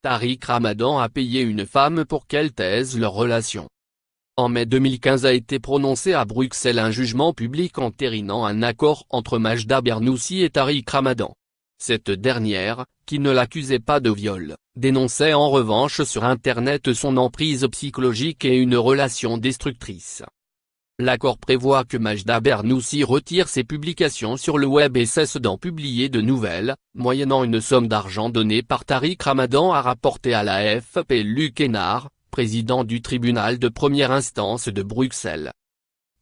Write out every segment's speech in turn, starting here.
Tariq Ramadan a payé une femme pour qu'elle taise leur relation. En mai 2015 a été prononcé à Bruxelles un jugement public entérinant un accord entre Majda Bernoussi et Tariq Ramadan. Cette dernière, qui ne l'accusait pas de viol, dénonçait en revanche sur Internet son emprise psychologique et une relation destructrice. L'accord prévoit que Majda Bernoussi retire ses publications sur le web et cesse d'en publier de nouvelles, moyennant une somme d'argent donnée par Tariq Ramadan, a rapporté à la AFP Luc Hénard, président du tribunal de première instance de Bruxelles.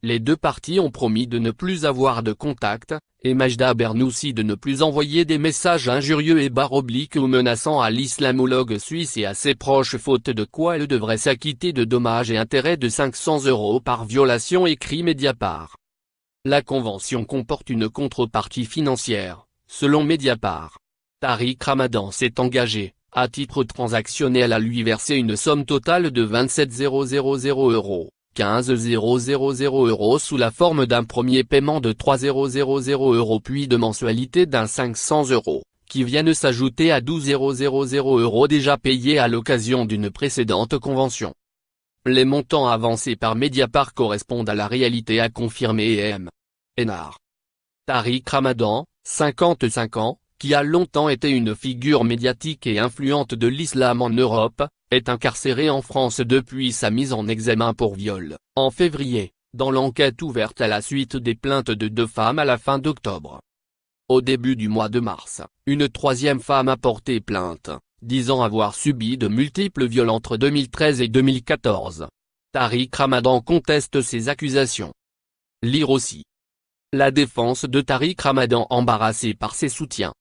Les deux parties ont promis de ne plus avoir de contact, et Majda Bernoussi de ne plus envoyer des messages injurieux et / ou menaçants à l'islamologue suisse et à ses proches, faute de quoi elle devrait s'acquitter de dommages et intérêts de 500 € par violation, écrit Mediapart. La convention comporte une contrepartie financière, selon Mediapart. Tariq Ramadan s'est engagé, à titre transactionnel, à lui verser une somme totale de 27 000 €. 15 000 € sous la forme d'un premier paiement de 3 000 € puis de mensualités d'un 500 €, qui viennent s'ajouter à 12 000 € déjà payés à l'occasion d'une précédente convention. Les montants avancés par Mediapart correspondent à la réalité, a confirmé M. Hénard. Tariq Ramadan, 55 ans, qui a longtemps été une figure médiatique et influente de l'islam en Europe, est incarcéré en France depuis sa mise en examen pour viol, en février, dans l'enquête ouverte à la suite des plaintes de deux femmes à la fin d'octobre. Au début du mois de mars, une troisième femme a porté plainte, disant avoir subi de multiples viols entre 2013 et 2014. Tariq Ramadan conteste ces accusations. Lire aussi. La défense de Tariq Ramadan embarrassée par ses soutiens.